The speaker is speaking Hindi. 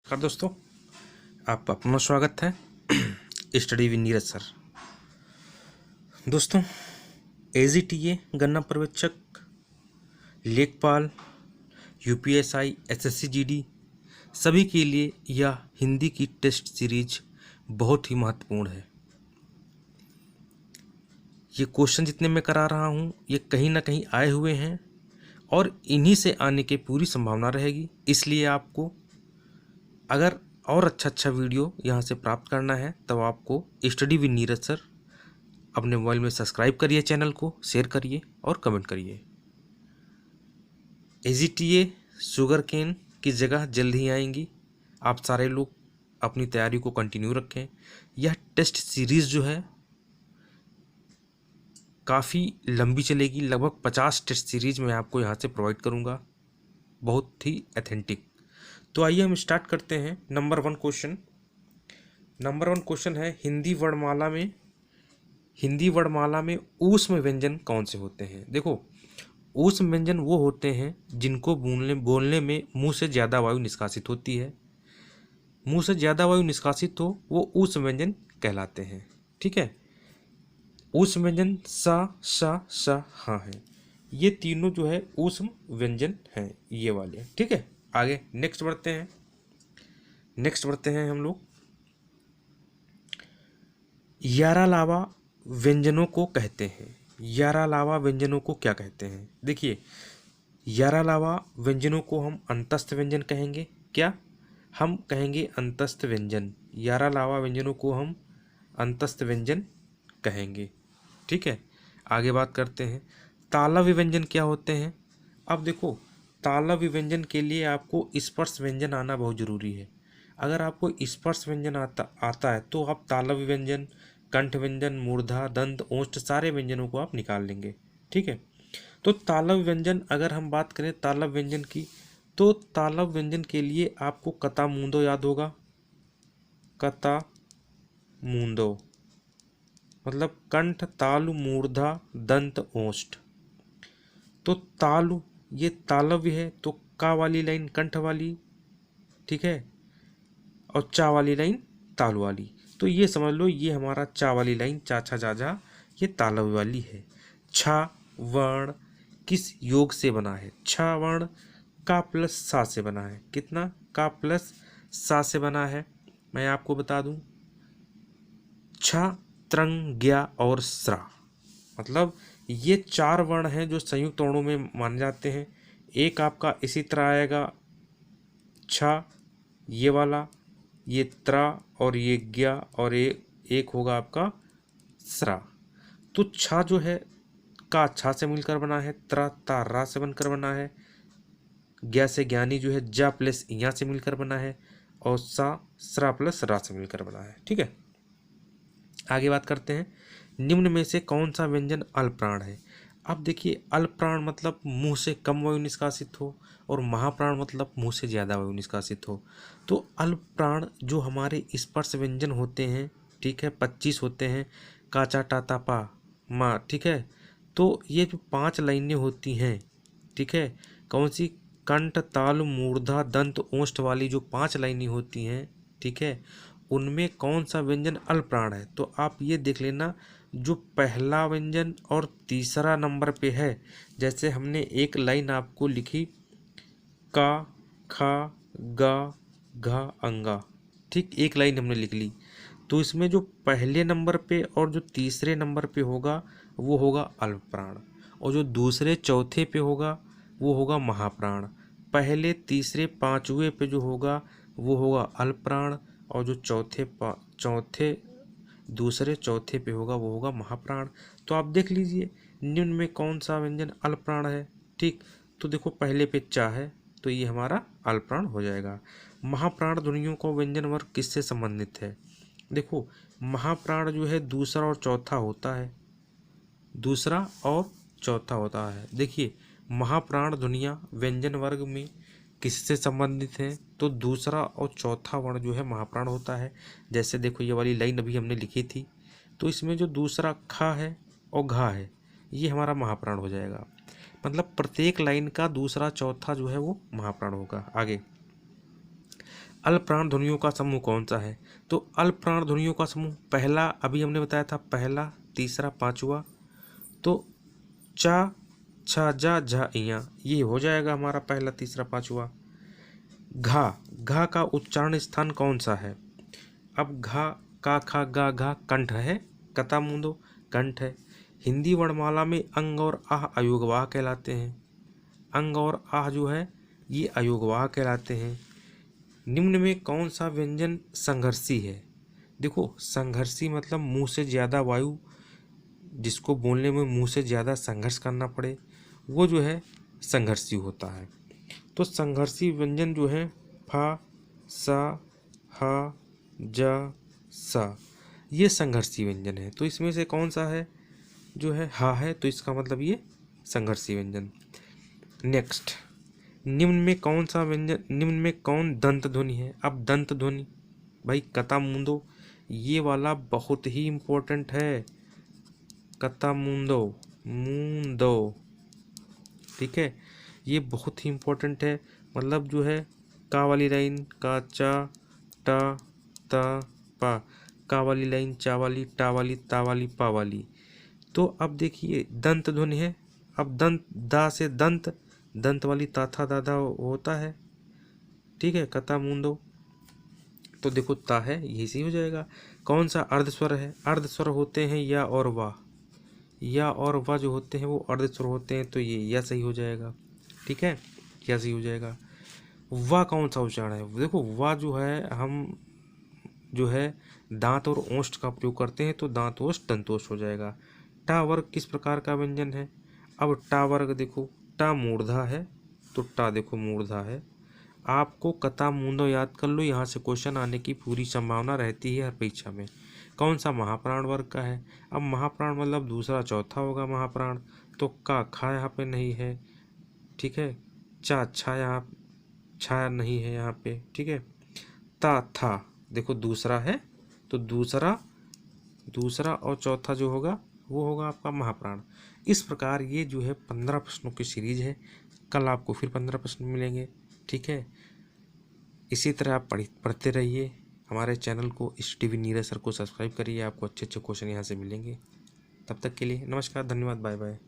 नमस्कार दोस्तों, आपका अपना स्वागत है स्टडी विद नीरज सर। दोस्तों, एजीटीए गन्ना पर्यवेक्षक, लेखपाल, यूपीएसआई, एसएससी जीडी सभी के लिए यह हिंदी की टेस्ट सीरीज बहुत ही महत्वपूर्ण है। ये क्वेश्चन जितने मैं करा रहा हूँ ये कहीं ना कहीं आए हुए हैं और इन्हीं से आने की पूरी संभावना रहेगी। इसलिए आपको अगर और अच्छा वीडियो यहाँ से प्राप्त करना है तब आपको स्टडी विद नीरज सर अपने मोबाइल में सब्सक्राइब करिए, चैनल को शेयर करिए और कमेंट करिए। एजीटीए शुगर केन की जगह जल्द ही आएंगी। आप सारे लोग अपनी तैयारी को कंटिन्यू रखें। यह टेस्ट सीरीज़ जो है काफ़ी लंबी चलेगी, लगभग 50 टेस्ट सीरीज मैं आपको यहाँ से प्रोवाइड करूँगा, बहुत ही ऑथेंटिक। तो आइए हम स्टार्ट करते हैं। नंबर वन क्वेश्चन है हिंदी वर्णमाला में ऊष्म व्यंजन कौन से होते हैं। देखो, ऊष्म व्यंजन वो होते हैं जिनको बोलने में मुंह से ज़्यादा वायु निष्कासित होती है। मुंह से ज़्यादा वायु निष्कासित हो वो ऊष्म व्यंजन कहलाते हैं। ठीक है, ऊष्म व्यंजन सा हाँ है, ये तीनों जो है ऊष्म व्यंजन हैं, ये वाले। ठीक है, आगे नेक्स्ट बढ़ते हैं हम लोग। यारालावा व्यंजनों को कहते हैं। यारालावा व्यंजनों को क्या कहते हैं? देखिए, यारालावा व्यंजनों को हम अंतस्थ व्यंजन कहेंगे। क्या हम कहेंगे? अंतस्थ व्यंजन। यारालावा व्यंजनों को हम अंतस्थ व्यंजन कहेंगे। ठीक है, आगे बात करते हैं तालव्य व्यंजन क्या होते हैं। अब देखो, तालव्य व्यंजन के लिए आपको स्पर्श व्यंजन आना बहुत जरूरी है। अगर आपको स्पर्श व्यंजन आता है तो आप तालव्य व्यंजन, कंठ व्यंजन, मूर्धा, दंत, ओष्ठ सारे व्यंजनों को आप निकाल लेंगे। ठीक है, तो तालव्य व्यंजन अगर हम बात करें तालव्य व्यंजन की, तो तालव्य व्यंजन के लिए आपको कता मूंदो याद होगा। कता मूंदो मतलब कंठ, तालु, मूर्धा, दंत, ओष्ठ। तो तालु ये तालव्य है, तो का वाली लाइन कंठ वाली, ठीक है, और चा वाली लाइन तालु वाली। तो ये समझ लो ये हमारा चा वाली लाइन चा छा जा जा ये तालव्य वाली है। छा वर्ण किस योग से बना है? छा वर्ण का प्लस सा से बना है। कितना? का प्लस सा से बना है। मैं आपको बता दूं, छ, त्रंग, ज्ञा और स्रा, मतलब ये चार वर्ण हैं जो संयुक्त वर्णों में माने जाते हैं। एक आपका इसी तरह आएगा, छ ये वाला, ये त्रा और ये ज्ञा, और ये एक होगा आपका स्रा। तो छा जो है का छा से मिलकर बना है, त्रा ता रा से बनकर बना है, ज्ञा से ज्ञानी जो है जा प्लस या से मिलकर बना है, और सा स्रा प्लस रा से मिलकर बना है। ठीक है, आगे बात करते हैं निम्न में से कौन सा व्यंजन अल्पप्राण है। अब देखिए, अल्पप्राण मतलब मुंह से कम वायु निष्कासित हो, और महाप्राण मतलब मुंह से ज़्यादा वायु निष्कासित हो। तो अल्पप्राण जो हमारे स्पर्श व्यंजन होते हैं, ठीक है, 25 होते हैं, काचा टाता पा मा। ठीक है, तो ये जो 5 लाइनें होती हैं, ठीक है, कौन सी? कंठ, ताल, मूर्धा, दंत, ओष्ठ वाली जो 5 लाइनें होती हैं, ठीक है, उनमें कौन सा व्यंजन अल्पप्राण है? तो आप ये देख लेना, जो पहला व्यंजन और तीसरा नंबर पे है, जैसे हमने एक लाइन आपको लिखी, का, खा, गा, घा, अंगा, ठीक, एक लाइन हमने लिख ली, तो इसमें जो पहले नंबर पे और जो तीसरे नंबर पे होगा वो होगा अल्पप्राण, और जो दूसरे चौथे पे होगा वो होगा महाप्राण। पहले, तीसरे, पांचवें पे जो होगा वो होगा अल्पप्राण, और जो चौथे दूसरे चौथे पे होगा वो होगा महाप्राण। तो आप देख लीजिए निम्न में कौन सा व्यंजन अल्पप्राण है। ठीक, तो देखो पहले पे चा है तो ये हमारा अल्पप्राण हो जाएगा। महाप्राण ध्वनियों का व्यंजन वर्ग किससे संबंधित है? देखो, महाप्राण जो है दूसरा और चौथा होता है, दूसरा और चौथा होता है। देखिए, महाप्राण ध्वनियाँ व्यंजन वर्ग में किससे संबंधित हैं? तो दूसरा और चौथा वर्ण जो है महाप्राण होता है। जैसे देखो, ये वाली लाइन अभी हमने लिखी थी, तो इसमें जो दूसरा खा है और घा है ये हमारा महाप्राण हो जाएगा। मतलब प्रत्येक लाइन का दूसरा चौथा जो है वो महाप्राण होगा। आगे, अल्पप्राण ध्वनियों का समूह कौन सा है? तो अल्पप्राण ध्वनियों का समूह पहला अभी हमने बताया था, पहला, तीसरा, पांचवा, तो चा, छा, जा, झा, इया, ये हो जाएगा हमारा पहला, तीसरा, पांचवा। घा, घा का उच्चारण स्थान कौन सा है? अब घा, का, खा, गा, घा कंठ है, कता मूंदो कंठ है। हिंदी वर्णमाला में अंग और आह अयोगवाह कहलाते हैं। अंग और आह जो है ये अयोगवाह कहलाते हैं। निम्न में कौन सा व्यंजन संघर्षी है? देखो, संघर्षी मतलब मुंह से ज़्यादा वायु, जिसको बोलने में मुंह से ज़्यादा संघर्ष करना पड़े, वो जो है संघर्षी होता है। तो संघर्षी व्यंजन जो है फा, सा, हा, जा, सा, ये संघर्षी व्यंजन है। तो इसमें से कौन सा है जो है हा है, तो इसका मतलब ये संघर्षी व्यंजन। नेक्स्ट, निम्न में कौन सा व्यंजन, निम्न में कौन दंत ध्वनि है? अब दंत ध्वनि भाई कता मूंदो, ये वाला बहुत ही इम्पोर्टेंट है। कता मूंदो, मूंदो, ठीक है, ये बहुत ही इम्पोर्टेंट है। मतलब जो है का वाली लाइन का, चा, टा, ता, पा, का वाली लाइन चा वाली, टा वाली, ता वाली, पा वाली। तो अब देखिए दंत ध्वनि है। अब दंत, दा से दंत, दंत वाली ता था दादा होता है, ठीक है, कता मूंदो, तो देखो ता है, यही सही हो जाएगा। कौन सा अर्धस्वर है? अर्धस्वर होते हैं या और वाह, या और वाह जो होते हैं वो अर्धस्वर होते हैं, तो ये या सही हो जाएगा, ठीक है, या सही हो जाएगा। वाह कौन सा उच्चारण है? देखो वाह जो है हम जो है दांत और ओष्ठ का प्रयोग करते हैं, तो दांत ओष्ठ दंतोष्ठ हो जाएगा। टा वर्ग किस प्रकार का व्यंजन है? अब टा वर्ग देखो, टा मूर्धा है, तो टा देखो मूर्धा है। आपको कता मूंदो याद कर लो, यहाँ से क्वेश्चन आने की पूरी संभावना रहती है हर परीक्षा में। कौन सा महाप्राण वर्ग का है? अब महाप्राण मतलब दूसरा चौथा होगा महाप्राण, तो का खा यहाँ पे नहीं है, ठीक है, चा छा यहाँ छा नहीं है यहाँ पे, ठीक है, ता था देखो दूसरा है, तो दूसरा, दूसरा और चौथा जो होगा वो होगा आपका महाप्राण। इस प्रकार ये जो है 15 प्रश्नों की सीरीज है। कल आपको फिर 15 प्रश्न मिलेंगे, ठीक है। इसी तरह आप पढ़ते रहिए। हमारे चैनल को STV नीरज सर को सब्सक्राइब करिए, आपको अच्छे अच्छे क्वेश्चन यहाँ से मिलेंगे। तब तक के लिए नमस्कार, धन्यवाद, बाय बाय।